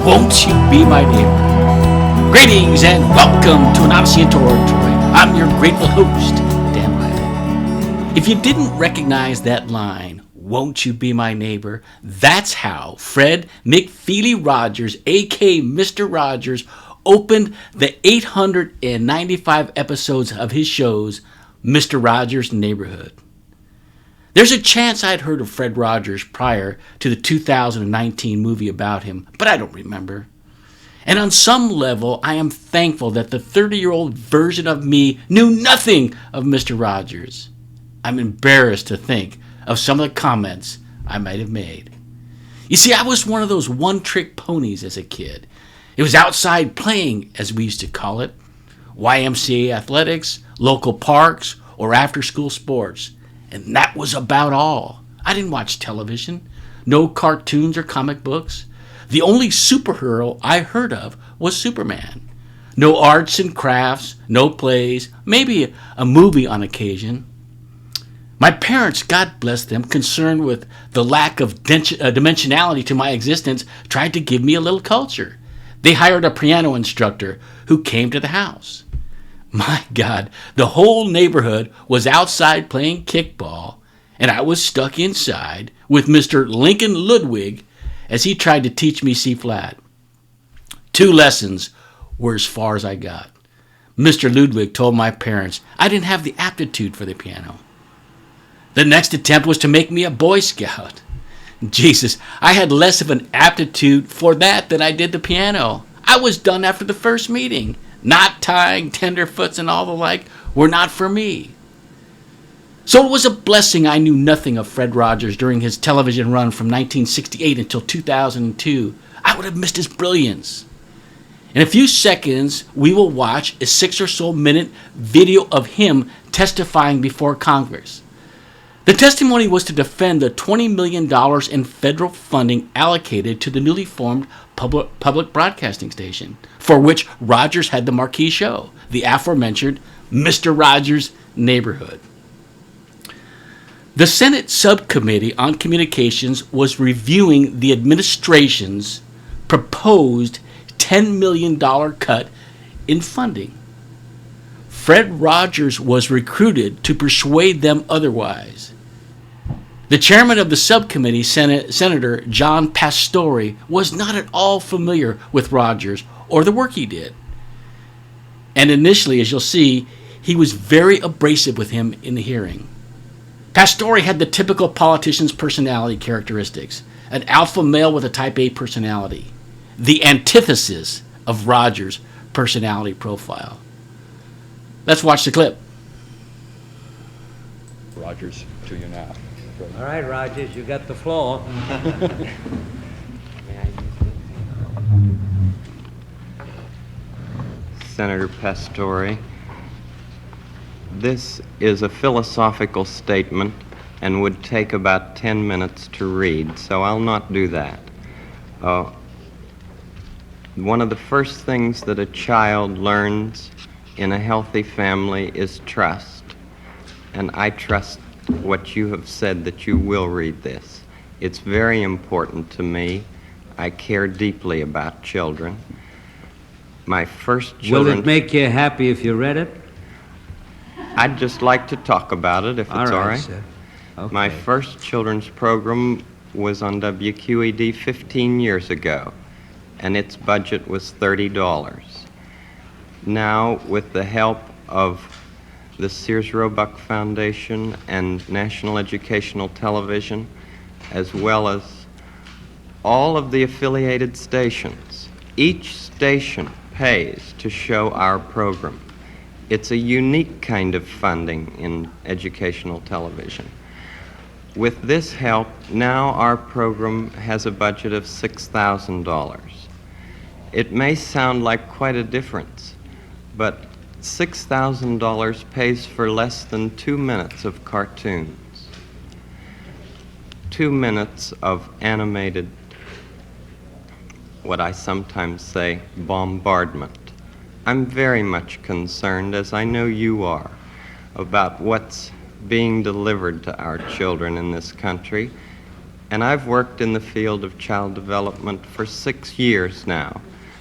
Won't You Be My Neighbor? Greetings and welcome to an Odyssey into Oratory. I'm your grateful host, Dan Riley. If you didn't recognize that line, won't you be my neighbor? That's how Fred McFeely Rogers, a.k.a. Mr. Rogers, opened the 895 episodes of his shows, Mr. Rogers' Neighborhood. There's a chance I'd heard of Fred Rogers prior to the 2019 movie about him, but I don't remember. And on some level, I am thankful that the 30-year-old version of me knew nothing of Mr. Rogers. I'm embarrassed to think of some of the comments I might have made. You see, I was one of those one-trick ponies as a kid. It was outside playing, as we used to call it, YMCA athletics, local parks, or after-school sports. And that was about all. I didn't watch television, no cartoons or comic books. The only superhero I heard of was Superman. No arts and crafts, no plays, maybe a movie on occasion. My parents, God bless them, concerned with the lack of dimensionality to my existence, tried to give me a little culture. They hired a piano instructor who came to the house. My God, the whole neighborhood was outside playing kickball, and I was stuck inside with Mr. Lincoln Ludwig as he tried to teach me C-flat. 2 lessons were as far as I got. Mr. Ludwig told my parents I didn't have the aptitude for the piano. The next attempt was to make me a Boy Scout. Jesus, I had less of an aptitude for that than I did the piano. I was done after the first meeting. Knot tying, tenderfoots, and all the like were not for me. So it was a blessing I knew nothing of Fred Rogers during his television run from 1968 until 2002. I would have missed his brilliance. In a few seconds, we will watch a 6 or so minute video of him testifying before Congress. The testimony was to defend the $20 million in federal funding allocated to the newly formed public broadcasting station, for which Rogers had the marquee show, the aforementioned Mr. Rogers' Neighborhood. The Senate Subcommittee on Communications was reviewing the administration's proposed $10 million cut in funding. Fred Rogers was recruited to persuade them otherwise. The chairman of the subcommittee, Senator John Pastore, was not at all familiar with Rogers or the work he did. And initially, as you'll see, he was very abrasive with him in the hearing. Pastore had the typical politician's personality characteristics, an alpha male with a type A personality, the antithesis of Rogers' personality profile. Let's watch the clip. Rogers, to you now. All right, Rogers, you got the floor. Senator Pastore, this is a philosophical statement and would take about 10 minutes to read, so I'll not do that. One of the first things that a child learns in a healthy family is trust, and I trust what you have said that you will read this. It's very important to me. I care deeply about children. My first children... Will it make you happy if you read it? I'd just like to talk about it, if it's all right. Sir. Okay. My first children's program was on WQED 15 years ago, and its budget was $30. Now, with the help of the Sears Roebuck Foundation and National Educational Television, as well as all of the affiliated stations, each station pays to show our program. It's a unique kind of funding in educational television. With this help, now our program has a budget of $6,000. It may sound like quite a difference, but $6,000 pays for less than 2 minutes of cartoons, 2 minutes of animated, what I sometimes say, bombardment. I'm very much concerned, as I know you are, about what's being delivered to our children in this country, And I've worked in the field of child development for 6 years now,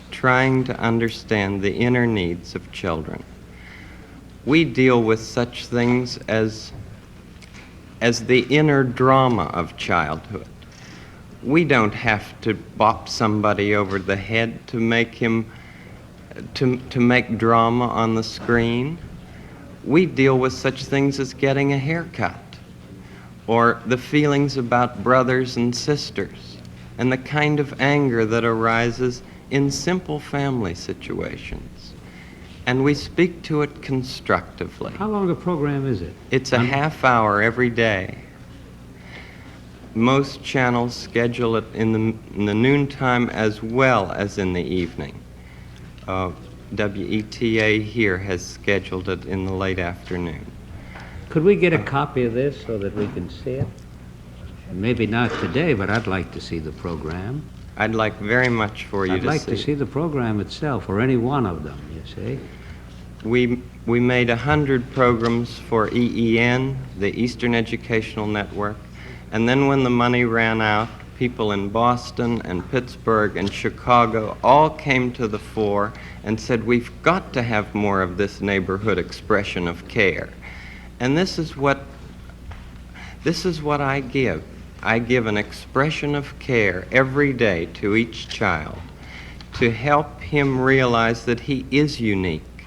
trying to understand the inner needs of children. We deal with such things as the inner drama of childhood. We don't have to bop somebody over the head to make him to make drama on the screen. We deal with such things as getting a haircut, or the feelings about brothers and sisters, and the kind of anger that arises in simple family situations. And we speak to it constructively. How long a program is it? It's a half hour every day. Most channels schedule it in the noontime as well as in the evening. WETA here has scheduled it in the late afternoon. Could we get a copy of this so that we can see it? Maybe not today, but I'd like to see the program. I'd like very much for you I'd like to see the program itself, or any one of them, you see. We made 100 programs for EEN, the Eastern Educational Network, and then when the money ran out, people in Boston and Pittsburgh and Chicago all came to the fore and said, we've got to have more of this neighborhood expression of care. And this is what I give. I give an expression of care every day to each child to help him realize that he is unique.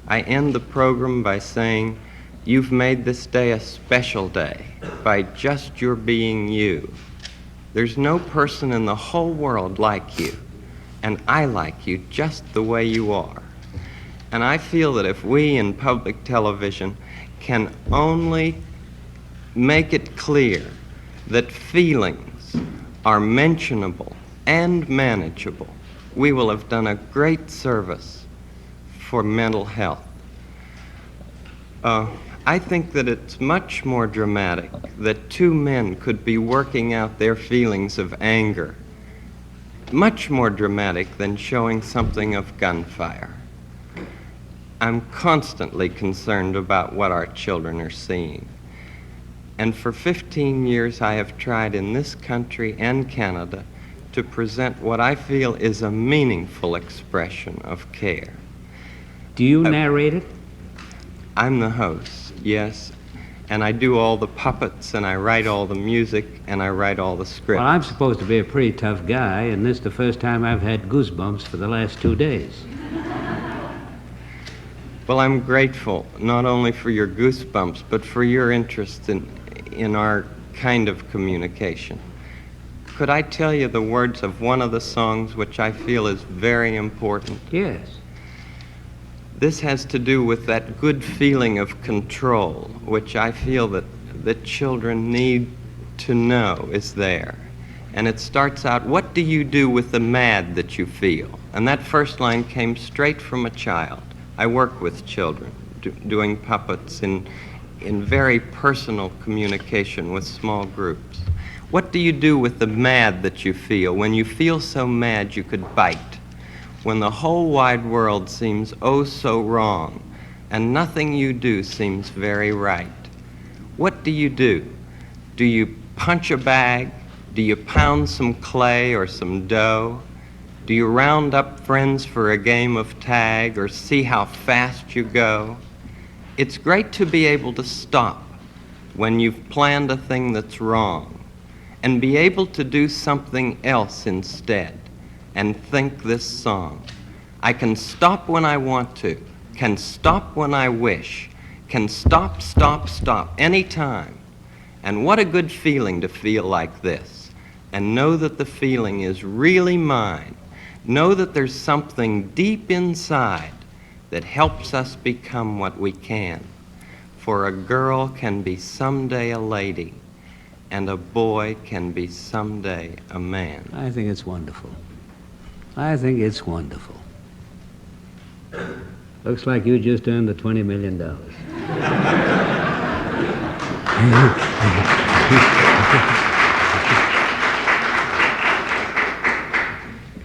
I end the program by saying, you've made this day a special day by just your being you. There's no person in the whole world like you, and I like you just the way you are. And I feel that if we in public television can only make it clear that feelings are mentionable and manageable, we will have done a great service for mental health. I think that it's much more dramatic that two men could be working out their feelings of anger, much more dramatic than showing something of gunfire. I'm constantly concerned about what our children are seeing. And for 15 years I have tried in this country and Canada to present what I feel is a meaningful expression of care. Do you narrate it? I'm the host, yes, and I do all the puppets, and I write all the music, and I write all the scripts. Well, I'm supposed to be a pretty tough guy, and this is the first time I've had goosebumps for the last 2 days. Well, I'm grateful not only for your goosebumps, but for your interest in our kind of communication. Could I tell you the words of one of the songs which I feel is very important? Yes. This has to do with that good feeling of control, which I feel that children need to know is there. And it starts out, what do you do with the mad that you feel? And that first line came straight from a child. I work with children, doing puppets in very personal communication with small groups. What do you do with the mad that you feel? When you feel so mad you could bite. When the whole wide world seems oh so wrong, and nothing you do seems very right. What do you do? Do you punch a bag? Do you pound some clay or some dough? Do you round up friends for a game of tag or see how fast you go? It's great to be able to stop when you've planned a thing that's wrong and be able to do something else instead and think this song. I can stop when I want to, can stop when I wish, can stop, stop, stop anytime. And what a good feeling to feel like this and know that the feeling is really mine. Know that there's something deep inside that helps us become what we can. For a girl can be someday a lady, and a boy can be someday a man. I think it's wonderful. I think it's wonderful. Looks like you just earned the $20 million.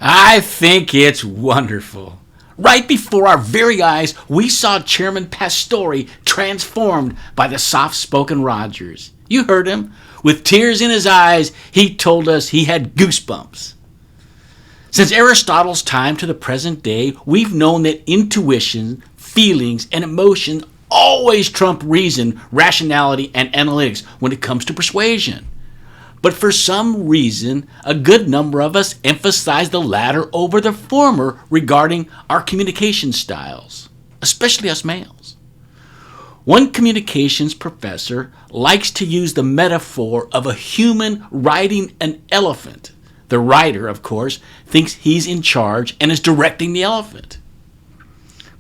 I think it's wonderful. Right before our very eyes, we saw Chairman Pastore transformed by the soft-spoken Rogers. You heard him. With tears in his eyes, he told us he had goosebumps. Since Aristotle's time to the present day, we've known that intuition, feelings, and emotion always trump reason, rationality, and analytics when it comes to persuasion. But for some reason, a good number of us emphasize the latter over the former regarding our communication styles, especially us males. One communications professor likes to use the metaphor of a human riding an elephant. The rider, of course, thinks he's in charge and is directing the elephant.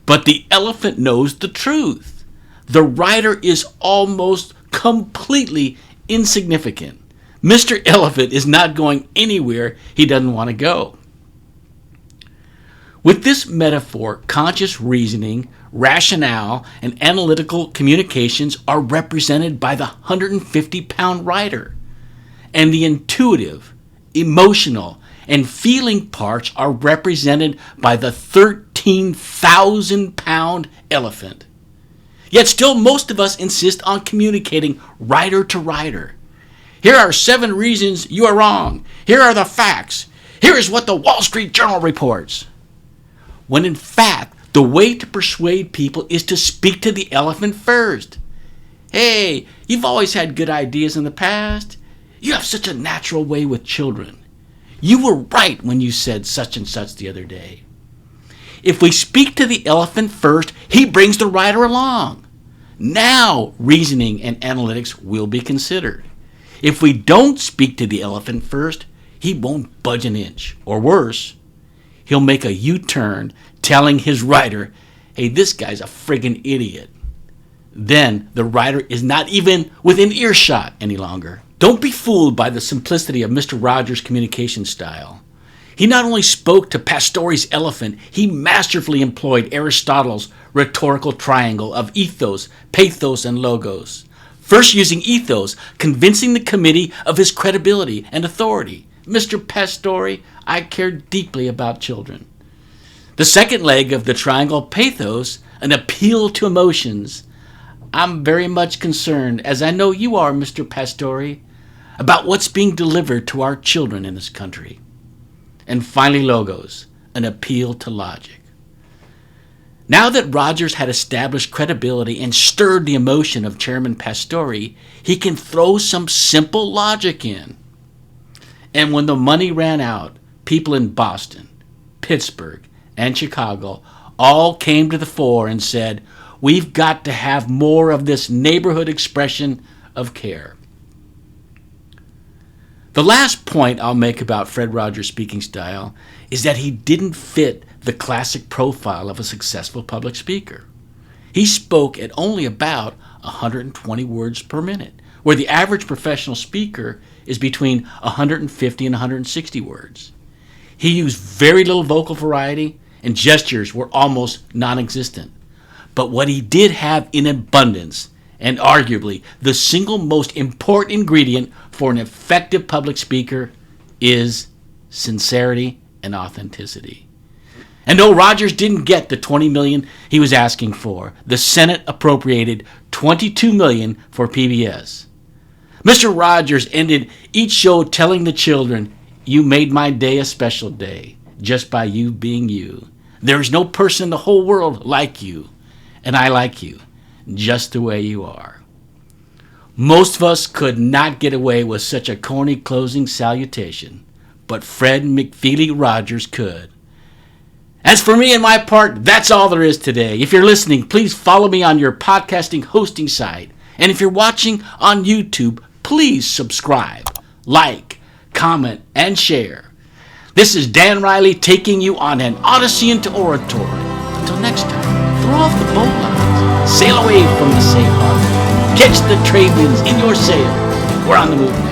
But the elephant knows the truth. The rider is almost completely insignificant. Mr. Elephant is not going anywhere he doesn't want to go. With this metaphor, conscious reasoning, rationale, and analytical communications are represented by the 150-pound rider, and the intuitive, emotional, and feeling parts are represented by the 13,000-pound elephant. Yet still most of us insist on communicating rider to rider. Here are 7 reasons you are wrong. Here are the facts. Here is what the Wall Street Journal reports. When in fact, the way to persuade people is to speak to the elephant first. Hey, you've always had good ideas in the past. You have such a natural way with children. You were right when you said such and such the other day. If we speak to the elephant first, he brings the rider along. Now, reasoning and analytics will be considered. If we don't speak to the elephant first, he won't budge an inch. Or worse, he'll make a U-turn telling his rider, hey, this guy's a friggin' idiot. Then the rider is not even within earshot any longer. Don't be fooled by the simplicity of Mr. Rogers' communication style. He not only spoke to Pastore's elephant, he masterfully employed Aristotle's rhetorical triangle of ethos, pathos, and logos. First using ethos, convincing the committee of his credibility and authority. Mr. Pastore, I care deeply about children. The second leg of the triangle, pathos, an appeal to emotions. I'm very much concerned, as I know you are, Mr. Pastore, about what's being delivered to our children in this country. And finally, logos, an appeal to logic. Now that Rogers had established credibility and stirred the emotion of Chairman Pastore, he can throw some simple logic in. And when the money ran out, people in Boston, Pittsburgh, and Chicago all came to the fore and said, we've got to have more of this neighborhood expression of care. The last point I'll make about Fred Rogers' speaking style is that he didn't fit the classic profile of a successful public speaker. He spoke at only about 120 words per minute, where the average professional speaker is between 150 and 160 words. He used very little vocal variety, and gestures were almost non-existent. But what he did have in abundance, and arguably the single most important ingredient for an effective public speaker, is sincerity and authenticity. And though Rogers didn't get the $20 million he was asking for, the Senate appropriated $22 million for PBS. Mr. Rogers ended each show telling the children, you made my day a special day, just by you being you. There is no person in the whole world like you, and I like you, just the way you are. Most of us could not get away with such a corny closing salutation, but Fred McFeely Rogers could. As for me and my part, that's all there is today. If you're listening, please follow me on your podcasting hosting site. And if you're watching on YouTube, please subscribe, like, comment, and share. This is Dan Riley taking you on an Odyssey into Oratory. Until next time, throw off the boat lines, sail away from the safe harbor, catch the trade winds in your sails. We're on the move now.